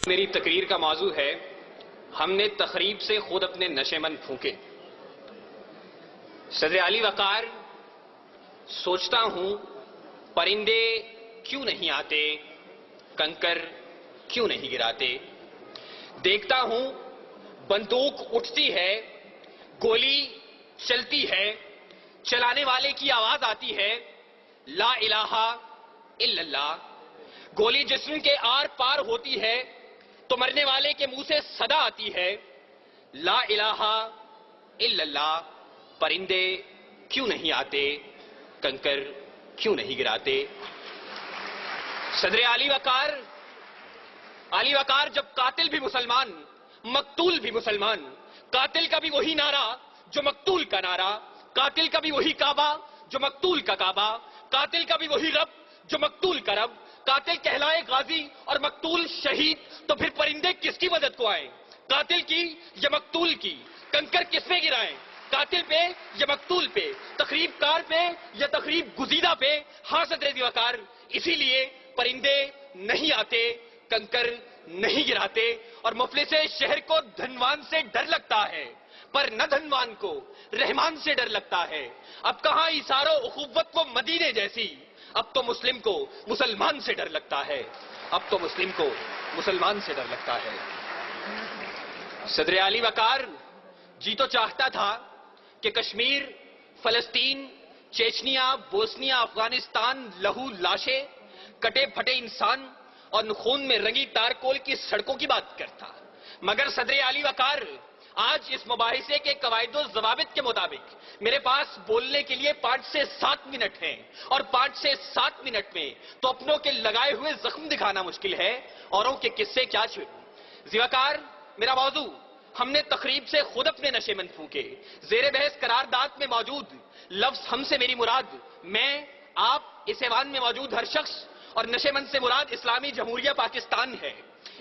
میری تقریر کا موضوع ہے ہم نے تخریب سے خود اپنے نشے من پھونکے۔ صدر علی وقار، سوچتا ہوں پرندے کیوں نہیں آتے، کنکر کیوں نہیں گراتے۔ دیکھتا ہوں بندوق اٹھتی ہے، گولی چلتی ہے، چلانے والے کی آواز آتی ہے لا الہ الا اللہ۔ گولی جسم کے آر پار ہوتی ہے تو مرنے والے کے منہ سے صدا آتی ہے لا الہ الا اللہ۔ پرندے کیوں نہیں آتے، کنکر کیوں نہیں گراتے۔ صدر علی وقار جب قاتل بھی مسلمان، مقتول بھی مسلمان، قاتل کا بھی وہی نعرہ جو مقتول کا نعرہ، قاتل کا بھی وہی کعبہ جو مقتول کا کعبہ، قاتل کا بھی وہی رب جو مقتول کا رب، قاتل کہلائے غازی اور مقتول شہید، تو پھر پرندے کس کی مدد کو آئیں، قاتل کی یا مقتول کی؟ کنکر کس پہ گرائیں، قاتل پہ یا مقتول پہ، تخریب کار پہ یا تخریب گزیدہ پہ؟ ہاں صدر وقار، اسی لیے پرندے نہیں آتے، کنکر نہیں گراتے، اور مفلس شہر کو دھنوان سے ڈر لگتا ہے پر نہ دھنوان کو رحمان سے ڈر لگتا ہے۔ اب کہاں ایثار و اخوت وہ مدینے جیسی، اب تو مسلم کو مسلمان سے ڈر لگتا ہے، اب تو مسلم کو مسلمان سے ڈر لگتا ہے۔ صدر علی وقار جی تو چاہتا تھا کہ کشمیر، فلسطین، چیچنیا، بوسنیا، افغانستان، لہو لاشیں، کٹے پھٹے انسان اور خون میں رنگی تارکول کی سڑکوں کی بات کرتا، مگر صدر علی وقار آج اس مباحثے کے قواعد و ضوابط کے مطابق میرے پاس بولنے کے لیے 5 سے 7 منٹ ہیں، اور 5 سے 7 منٹ میں تو اپنوں کے لگائے ہوئے زخم دکھانا مشکل ہے، اوروں کے قصے کیا چھوڑوں۔ وقار، میرا موضوع ہم نے تخریب سے خود اپنے نشے من پھونکے۔ زیر بحث قرارداد میں موجود لفظ ہم سے میری مراد میں، آپ، اس ایوان میں موجود ہر شخص، اور نشے من سے مراد اسلامی جمہوریہ پاکستان ہے۔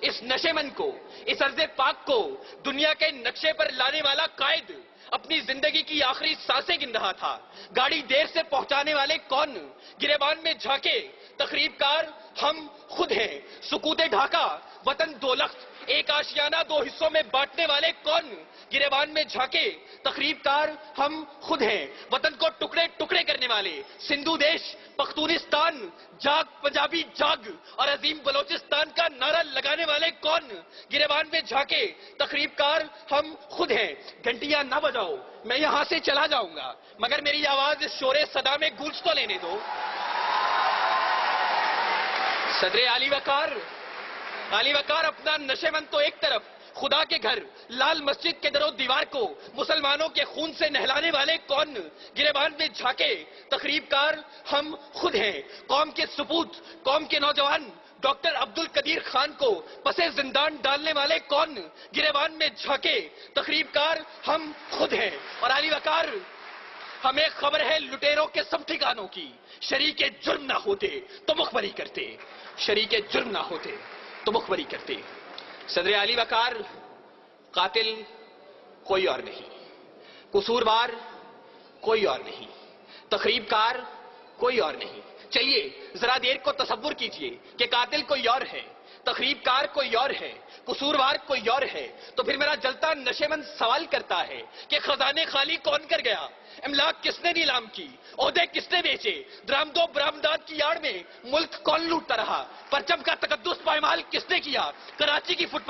اس نشے من کو، اس ارض پاک کو دنیا کے نقشے پر لانے والا قائد اپنی زندگی کی آخری سانسیں گن رہا تھا۔ گاڑی دیر سے پہنچانے والے کون، گریبان میں جھانکے تخریب کار ہم خود ہیں۔ سکوت ڈھاکہ وطن دو لخت، ایک آشیانہ 2 حصوں میں بانٹنے والے کون، گریبان میں جھانکے تخریب کار ہم خود ہیں۔ وطن کو ٹکڑے ٹکڑے کرنے والے سندھو دیش، پختونستان، جاگ پنجابی جاگ اور عظیم بلوچستان کا نعرہ لگانے والے کون، گریبان میں جھانکے تخریب کار ہم خود ہیں۔ گھنٹیاں نہ بجاؤ، میں یہاں سے چلا جاؤں گا، مگر میری آواز اس شور صدا میں گونج تو لینے دو۔ صدر علی وقار اپنا نشے من تو ایک طرف، خدا کے گھر لال مسجد کے در و دیوار کو مسلمانوں کے خون سے نہلانے والے کون، گریبان میں جھانکے تخریب کار ہم خود ہیں۔ قوم کے سپوت، قوم کے نوجوان ڈاکٹر عبد القدیر خان کو پس زندان ڈالنے والے کون، گریبان میں جھانکے تخریب کار ہم خود ہیں۔ اور علی وقار، ہمیں خبر ہے لٹیروں کے سب ٹھکانوں کی، شریک جرم نہ ہوتے تو مخبری کرتے، شریک جرم نہ ہوتے تو مخبری کرتے۔ صدر علی وقار، قاتل کوئی اور نہیں، قصوروار کوئی اور نہیں، تخریب کار کوئی اور نہیں۔ چلیے ذرا دیر کو تصور کیجئے کہ قاتل کوئی اور ہے، تخریب کار کوئی اور ہے، قصوروار کوئی اور ہے، تو پھر میرا جلتا نشے من سوال کرتا ہے کہ خزانے خالی کون کر گیا، املاک کس نے نیلام کی، عہدے کس نے بیچے، درآمد و برآمدات کی آڑ میں ملک کون لوٹتا رہا، پرچم کا تقدس پائمال کس نے کیا، کراچی کی فٹ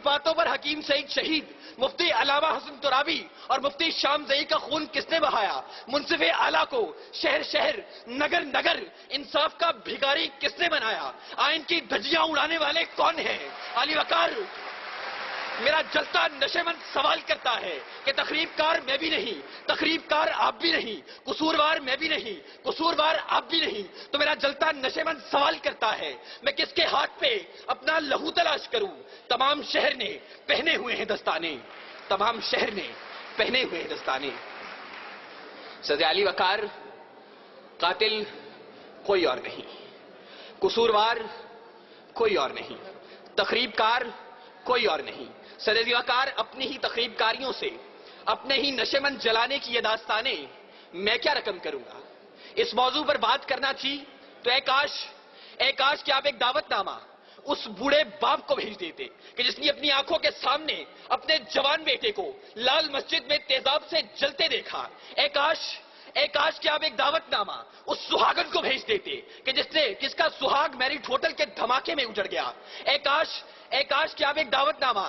پاتھوں پر حکیم سعید شہید، مفتی علامہ حسن ترابی اور مفتی شام زئی کا خون کس نے بہایا، منصف اعلیٰ کو شہر شہر نگر نگر انصاف کا بھیکاری کس نے بنایا، آئین کی دھجیاں اڑانے والے کون ہیں؟ علی وقار، میرا جلتا نشے من سوال کرتا ہے کہ تخریب کار میں بھی نہیں، تخریب کار آپ بھی نہیں، قصوروار میں بھی نہیں، قصوروار آپ بھی نہیں، تو میرا جلتا نشے من سوال کرتا ہے میں کس کے ہاتھ پہ اپنا لہو تلاش کروں؟ تمام شہر نے پہنے ہوئے ہیں دستانے، تمام شہر نے پہنے ہوئے ہیں دستانے۔ صدر علی وقار، قاتل کوئی اور نہیں، قصوروار کوئی اور نہیں، تخریب کار کوئی اور نہیں۔ صدر وقار، اپنی ہی تخریب کاریوں سے، اپنے ہی نشے من جلانے کی یہ داستانیں میں کیا رقم کروں گا؟ اس موضوع پر بات کرنا تھی تو اے کاش کہ آپ ایک دعوت نامہ اس بوڑھے باپ کو بھیج دیتے کہ جس نے اپنی آنکھوں کے سامنے اپنے جوان بیٹے کو لال مسجد میں تیزاب سے جلتے دیکھا. اے کاش کہ آپ ایک دعوت نامہ اس سہاگن کو بھیج دیتے کہ جس کا سہاگ میرٹ ہوٹل کے دھماکے میں اجڑ گیا. اے کاش کہ آپ ایک دعوت نامہ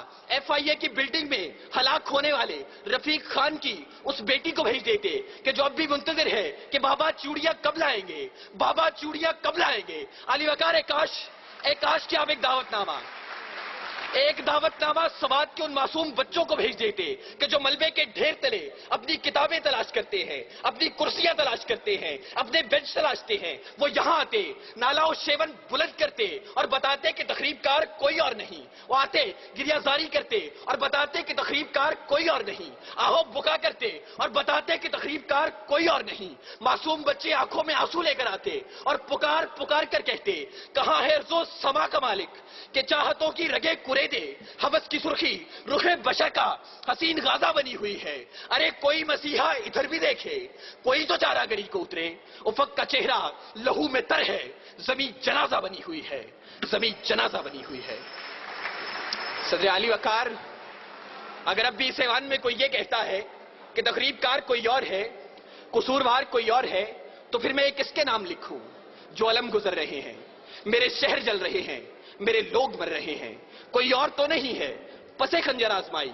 FIA کی بلڈنگ میں ہلاک ہونے والے رفیق خان کی اس بیٹی کو بھیج دیتے کہ جو اب بھی منتظر ہے کہ بابا چوڑیاں کب لائیں گے, بابا چوڑیاں کب لائیں گے. علی وقار, اے کاش کہ آپ ایک دعوت نامہ سوات کے ان معصوم بچوں کو بھیج دیتے کہ جو ملبے کے ڈھیر تلے اپنی کتابیں تلاش کرتے ہیں, اپنی کرسیاں تلاش کرتے ہیں, اپنے بینچ تلاشتے ہیں. وہ یہاں آتے, نالا و شیون بلند کرتے اور بتاتے کہ تخریب کار کوئی اور نہیں. وہ آتے, گریہ زاری کرتے اور بتاتے کہ تخریب کار کوئی اور نہیں. آہو بکا کرتے اور بتاتے کہ تخریب کار کوئی اور نہیں. معصوم بچے آنکھوں میں آنسو لے کر آتے اور پکار کر کہتے, کہاں ہے ارز و سما کا مالک کہ چاہتوں کی رگے کرے دے, حوث کی سرخی رخ بشر کا حسین غازہ بنی ہوئی ہے. ارے کوئی مسیحا ادھر بھی دیکھے, کوئی تو چارہ گری کو اترے. افق کا چہرہ لہو میں تر ہے, زمین جنازہ بنی ہوئی ہے, زمین جنازہ بنی ہوئی ہے. صدر علی وقار, اگر اب بھی اس ایوان میں کوئی یہ کہتا ہے کہ تخریب کار کوئی اور ہے, قصوروار کوئی اور ہے, تو پھر میں کس کے نام لکھوں؟ جو علم گزر رہے ہیں, میرے شہر جل رہے ہیں, میرے لوگ مر رہے ہیں, کوئی اور تو نہیں ہے. پسے خنجر آزمائی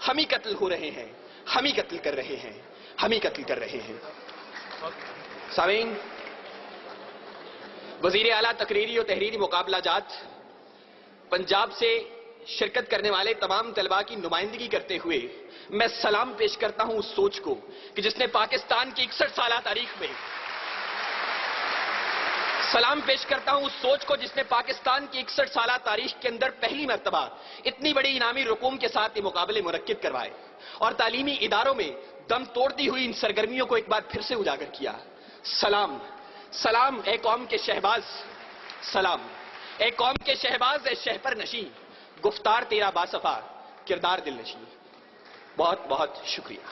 ہم ہی قتل ہو رہے ہیں, ہم ہی قتل کر رہے ہیں, ہم ہی قتل کر رہے ہیں. سامعین, وزیر اعلیٰ تقریری و تحریری مقابلہ جات پنجاب سے شرکت کرنے والے تمام طلباء کی نمائندگی کرتے ہوئے میں سلام پیش کرتا ہوں اس سوچ کو کہ جس نے پاکستان کی 61 سالہ تاریخ میں سلام پیش کرتا ہوں اس سوچ کو جس نے پاکستان کی 61 سالہ تاریخ کے اندر پہلی مرتبہ اتنی بڑی انعامی رقوم کے ساتھ یہ مقابلے منعقد کروائے اور تعلیمی اداروں میں دم توڑتی ہوئی ان سرگرمیوں کو ایک بار پھر سے اجاگر کیا. سلام, سلام اے قوم کے شہباز, سلام اے قوم کے شہباز, اے شہپر نشین, گفتار تیرا باصفا, کردار دل نشین. بہت بہت شکریہ.